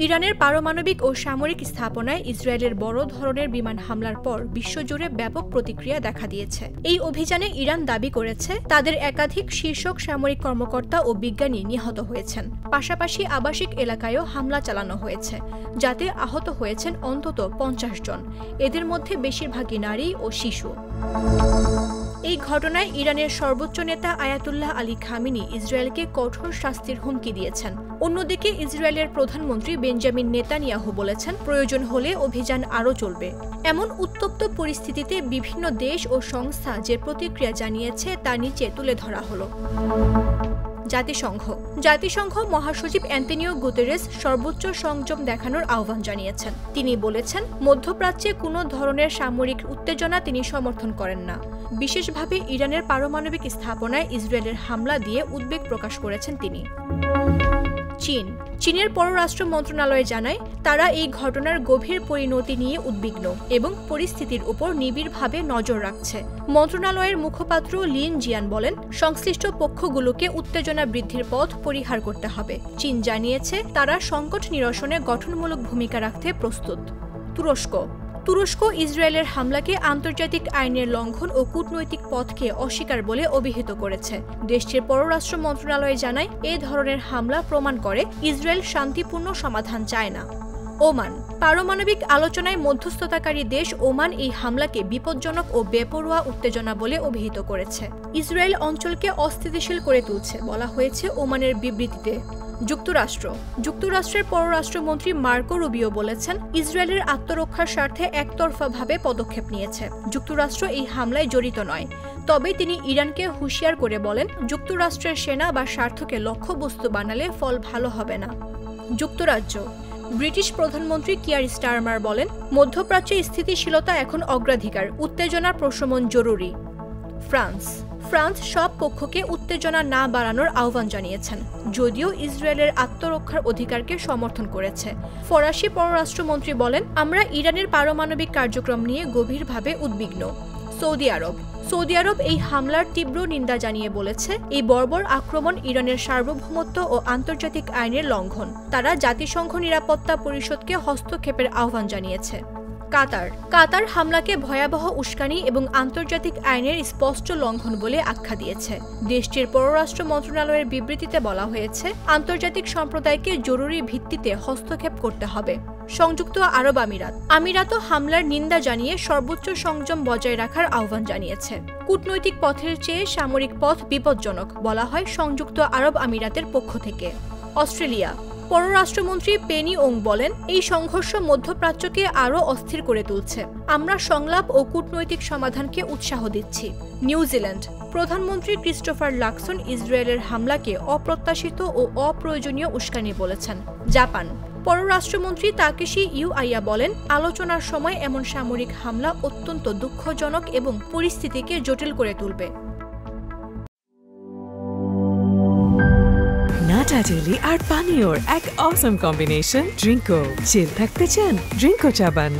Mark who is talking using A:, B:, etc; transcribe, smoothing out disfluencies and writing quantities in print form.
A: ইরানের পারমাণবিক ও সামরিক স্থাপনায় ইসরায়েলের বড় ধরনের বিমান হামলার পর বিশ্বজুড়ে ব্যাপক প্রতিক্রিয়া দেখা দিয়েছে। এই অভিযানে ইরান দাবি করেছে তাদের একাধিক শীর্ষ সামরিক কর্মকর্তা ও বিজ্ঞানী নিহত হয়েছেন। পাশাপাশি আবাসিক এলাকায়ও হামলা চালানো হয়েছে, যাতে আহত হয়েছেন অন্তত ৫০ জন। এদের মধ্যে বেশিরভাগই নারী ও শিশু। এই ঘটনায় ইরানের সর্বোচ্চ নেতা আয়াতুল্লাহ আলী খামেনি ইসরায়েলকে কঠোর শাস্তির হুমকি দিয়েছেন। অন্যদিকে ইসরায়েলের প্রধানমন্ত্রী বেঞ্জামিন নেতানিয়াহু বলেছেন, প্রয়োজন হলে অভিযান আরও চলবে। এমন উত্তপ্ত পরিস্থিতিতে বিভিন্ন দেশ ও সংস্থা যে প্রতিক্রিয়া জানিয়েছে তা নিচে তুলে ধরা হলো। জাতিসংঘ মহাসচিব অ্যান্তোনিও গুতেরেস সর্বোচ্চ সংযম দেখানোর আহ্বান জানিয়েছেন। তিনি বলেছেন, মধ্যপ্রাচ্যে কোনো ধরনের সামরিক উত্তেজনা তিনি সমর্থন করেন না। বিশেষভাবে ইরানের পারমাণবিক স্থাপনায় ইসরায়েলের হামলা দিয়ে উদ্বেগ প্রকাশ করেছেন তিনি। চীনের পররাষ্ট্র মন্ত্রণালয় জানায়, তারা এই ঘটনার গভীর পরিণতি নিয়ে উদ্বিগ্ন এবং পরিস্থিতির উপর নিবিড়ভাবে নজর রাখছে। মন্ত্রণালয়ের মুখপাত্র লিন জিয়ান বলেন, সংশ্লিষ্ট পক্ষগুলোকে উত্তেজনা বৃদ্ধির পথ পরিহার করতে হবে। চীন জানিয়েছে তারা সংকট নিরসনে গঠনমূলক ভূমিকা রাখতে প্রস্তুত। তুরস্ক ইসরায়েলের হামলাকে আন্তর্জাতিক আইনের লঙ্ঘন ও কূটনৈতিক পথকে অস্বীকার বলে অভিহিত করেছে। দেশটির পররাষ্ট্র মন্ত্রণালয় জানায়, এ ধরনের হামলা প্রমাণ করে ইসরায়েল শান্তিপূর্ণ সমাধান চায় না। ওমান পারমাণবিক আলোচনায় মধ্যস্থতাকারী দেশ ওমান এই হামলাকে বিপজ্জনক ও বেপরোয়া উত্তেজনা বলে অভিহিত করেছে। ইসরায়েল অঞ্চলকে অস্থিতিশীল করে তুলছে বলা হয়েছে ওমানের বিবৃতিতে। যুক্তরাষ্ট্রের পররাষ্ট্রমন্ত্রী মার্কো রুবিও বলেছেন, ইসরায়েলের আত্মরক্ষার স্বার্থে একতরফাভাবে পদক্ষেপ নিয়েছে। যুক্তরাষ্ট্র এই হামলায় জড়িত নয়। তবে তিনি ইরানকে হুঁশিয়ার করে বলেন, যুক্তরাষ্ট্রের সেনা বা স্বার্থকে লক্ষ্যবস্তু বানালে ফল ভালো হবে না। ব্রিটিশ প্রধানমন্ত্রী কিয়ার স্টারমার বলেন, মধ্যপ্রাচ্যে স্থিতিশীলতা এখন অগ্রাধিকার, উত্তেজনার প্রশমন জরুরি। ফ্রান্স সব পক্ষকে উত্তেজনা না বাড়ানোর আহ্বান জানিয়েছেন, যদিও ইসরায়েলের আত্মরক্ষার অধিকারকে সমর্থন করেছে। ফরাসি পররাষ্ট্রমন্ত্রী বলেন, আমরা ইরানের পারমাণবিক কার্যক্রম নিয়ে গভীরভাবে উদ্বিগ্ন। সৌদি আরব এই হামলার তীব্র নিন্দা জানিয়ে বলেছে, এই বর্বর আক্রমণ ইরানের সার্বভৌমত্ব ও আন্তর্জাতিক আইনের লঙ্ঘন। তারা জাতিসংঘ নিরাপত্তা পরিষদকে হস্তক্ষেপের আহ্বান জানিয়েছে। কাতার হামলাকে ভয়াবহ উস্কানি এবং আন্তর্জাতিক আইনের স্পষ্ট লঙ্ঘন বলে আখ্যা দিয়েছে। দেশটির পররাষ্ট্র মন্ত্রণালয়ের বিবৃতিতে বলা হয়েছে, আন্তর্জাতিক সম্প্রদায়কে জরুরি ভিত্তিতে হস্তক্ষেপ করতে হবে। সংযুক্ত আরব আমিরাতও হামলার নিন্দা জানিয়ে সর্বোচ্চ সংযম বজায় রাখার আহ্বান জানিয়েছে। কূটনৈতিক পথের চেয়ে সামরিক পথ বিপজ্জনক বলা হয় সংযুক্ত আরব আমিরাতের পক্ষ থেকে। অস্ট্রেলিয়া পররাষ্ট্রমন্ত্রী পেনি ওং বলেন, এই সংঘর্ষ মধ্যপ্রাচ্যকে আরও অস্থির করে তুলছে। আমরা সংলাপ ও কূটনৈতিক সমাধানকে উৎসাহ দিচ্ছি। নিউজিল্যান্ড প্রধানমন্ত্রী ক্রিস্টোফার লাকসন ইসরায়েলের হামলাকে অপ্রত্যাশিত ও অপ্রয়োজনীয় উস্কানি বলেছেন। জাপান পররাষ্ট্রমন্ত্রী তাকেশি ইউআইয়া বলেন, আলোচনার সময় এমন সামরিক হামলা অত্যন্ত দুঃখজনক এবং পরিস্থিতিকে জটিল করে তুলবে।
B: নাটা জেলি আর পানীয়র এক অসম কম্বিনেশন ড্রিঙ্কো। চিল থাকতে চান, ড্রিঙ্কো চাবান।